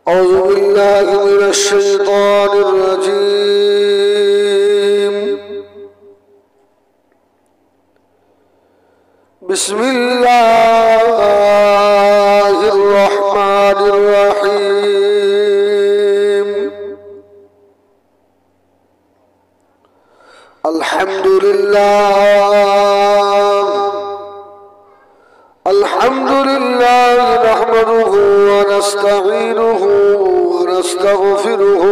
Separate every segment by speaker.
Speaker 1: أعوذ بالله من الشيطان الرجيم بسم الله الرحمن الرحيم الحمد لله نحمده ونستعينه ونستغفره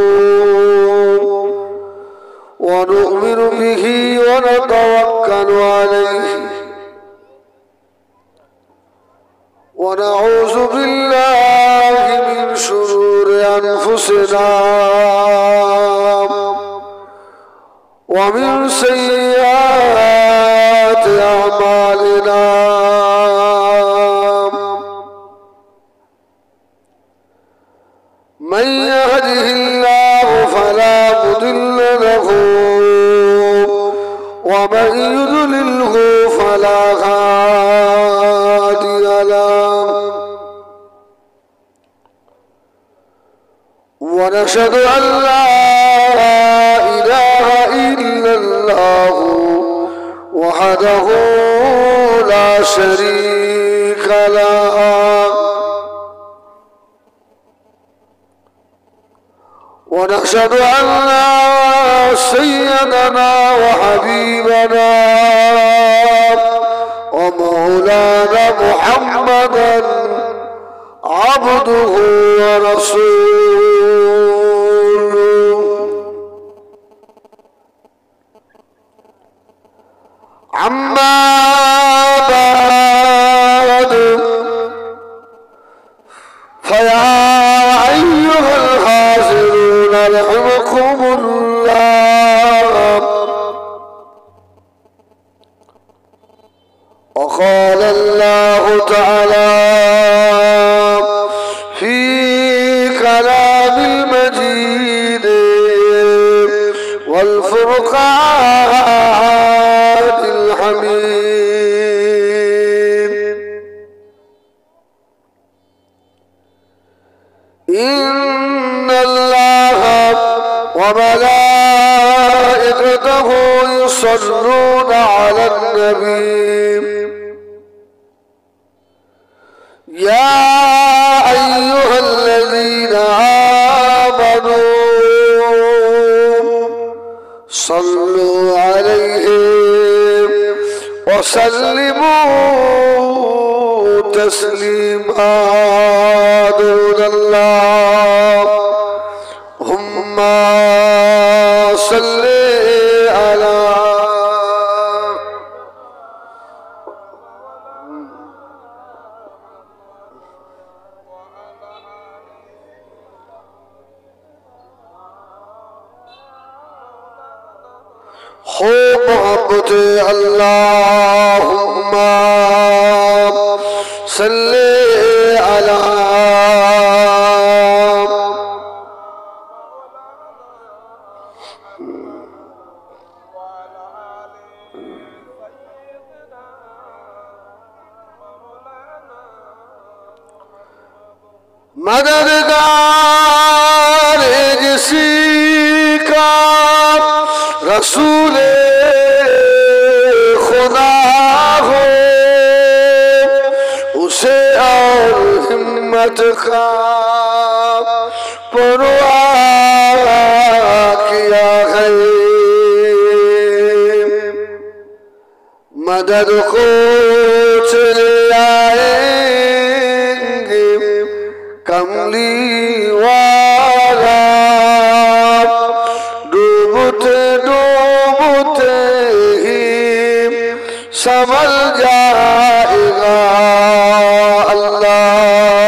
Speaker 1: ونؤمن به ونتوكل عليه ونعوذ بالله من شرور أنفسنا ومن سيئات أعمالنا من يهده الله فلا مضل له ومن يضلله فلا هادي له ونشهد أن لا إله إلا الله وحده لا شريك له ونشهد أن سيدنا وحبيبنا ومولانا محمدا عبده ورسوله عما بعد فيا أيها الحاضرون رحمكم الله وقال الله تعالى في كلام المجيد والفرقان الحميد إن الله وملائكته يصلون على النبي يا أيها الذين آمنوا صلوا عليه وسلموا تسليما دون اللهم صل على خوب محبت اللهم صل على मददगार जिसी का रसूल खुदा हो उसे और हिम्मत का परवाह किया है मदद को चले आएंगे कमली वाला डूबते डूबते ही संभल जाएगा अल्लाहुम्मा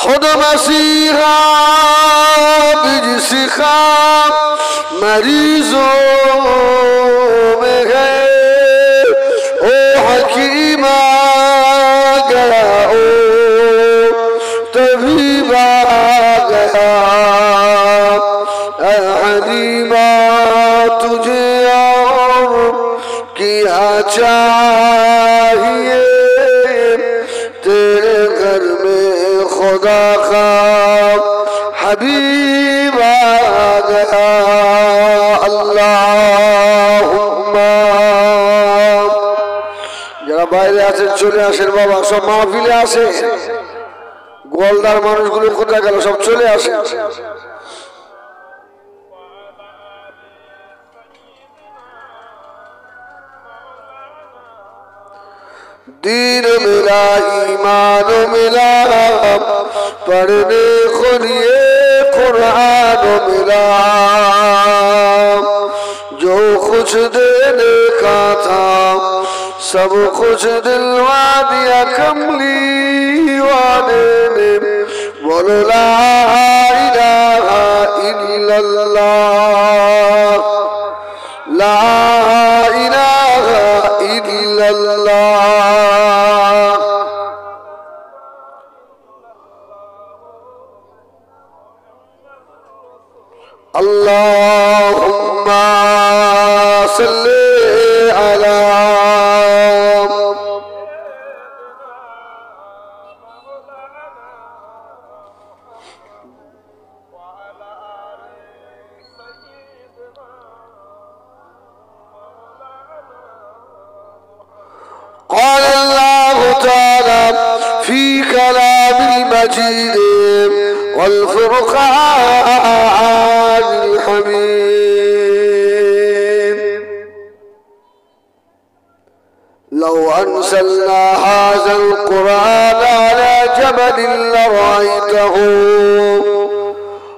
Speaker 1: खुद मसीहा बिजसी खाम मरीजों में है ओ हकीमा गया ओ तभी गया ऐ हलीमा तुझे और क्या चाहिए तेरे घर में खुदा का हबीब आ गया अल्लाहुम्मा যারা বাইরে আছেন চলে আসেন বাবা সব মাহফিলে আসে গোয়ালদার মানুষগুলো কোথায় গেল সব চলে আসে दीन मिला ईमान मिला पढ़ने को लिए कुरान मिला जो कुछ देने का था सब कुछ दिलवा दिया कमली वाले ने बोलो ला इलाहा इल्लल्लाह ला इलाहा इल्लल्लाह अल्लाहुम्मा सल्ली अला قال الله تعالى في كلام المجيد والفرقان الحميد لو أنزلنا هذا القرآن على جبل لرأيته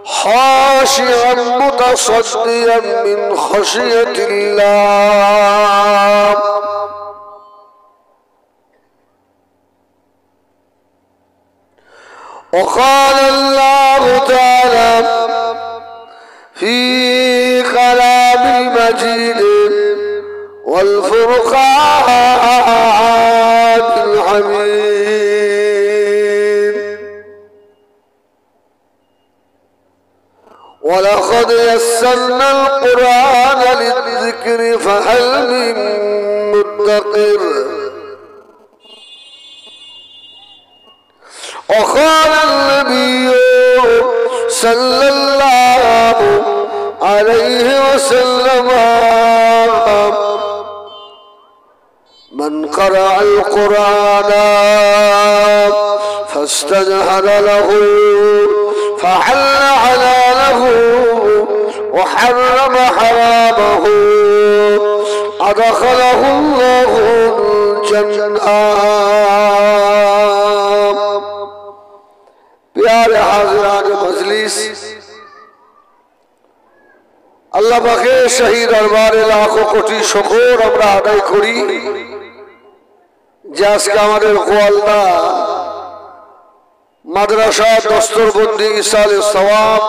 Speaker 1: خاشعا متصديا من خشية الله وقال الله تعالى في كلام المجيد والفرقان الحميد ولقد يسرنا القرآن للذكر فهل من مدكر وقال النبي صلى الله عليه وسلم من قرأ القرآن فاستجهر له فحل حلاله وحرم حرامه أدخله الله الجنة प्यारे हाज़िरान मजलिस अल्लाह पाके शहीद दरबारे लाखों कोटी शुक्र আমরা আদায় করি যে আজকে আমাদের গোয়ালদা মাদ্রাসা দস্তরবন্দি ইসালে সওয়াব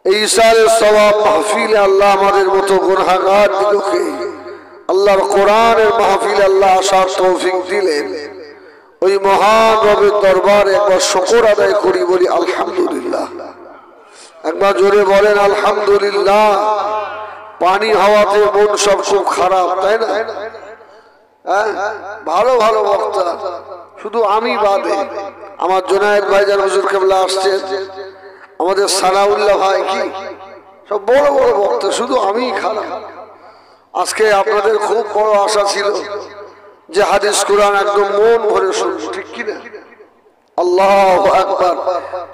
Speaker 1: এই ইসালে সওয়াব মাহফিলে আল্লাহ আমাদের মতো গুনাহগার দিলকে আল্লাহর কোরআনের মাহফিলে আল্লাহ আসার তৌফিক দিলেন ওই মহান রবের দরবারে একবার শুকর আদায় করি বলি আলহামদুলিল্লাহ একবার জোরে বলেন আলহামদুলিল্লাহ পানি হাওয়াতে মন সব খুব খারাপ তাই না হ্যাঁ ভালো ভালো বক্তা শুধু আমি বাদে আমার জুনায়েদ ভাইজান হুজুর কেবলা আসছেন আমাদের সানাউল্লাহ ভাই কি সব বড় বড় বক্তা শুধু আমিই খারাপ আজকে আপনাদের খুব বড় আশা ছিল যে হাদিস কুরআন একদম মন ভরে শুনবো ঠিক কি না আল্লাহু আকবার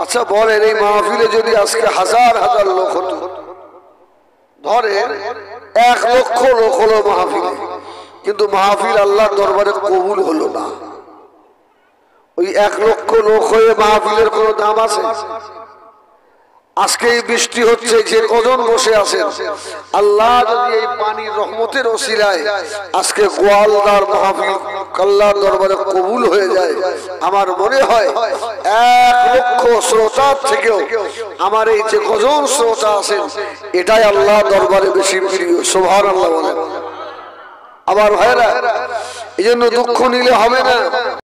Speaker 1: আচ্ছা বলেন এই মাহফিলে যদি আজকে হাজার হাজার লোক হতো ধরে 1 লক্ষ লোক হলো মাহফিলে কিন্তু মাহফিল আল্লাহর দরবারে কবুল হলো না ওই 1 লক্ষ লোক হয়ে মাহফিলের কোনো দাম আছে আজকে এই বৃষ্টি হচ্ছে যে কজন বসে আছেন আল্লাহ যদি এই পানির রহমতের ওসিলায় আজকে গোয়ালদার মাহফিল আল্লাহর দরবারে কবুল হয়ে যায় আমার মনে হয় 1 লক্ষ শ্রোতার থেকেও আমার এই যে কজন শ্রোতা আছেন এটাই আল্লাহর দরবারে বেশি প্রিয় সুবহানাল্লাহ বলেন আবার ভাইরা এইজন্য দুঃখ নিলে হবে না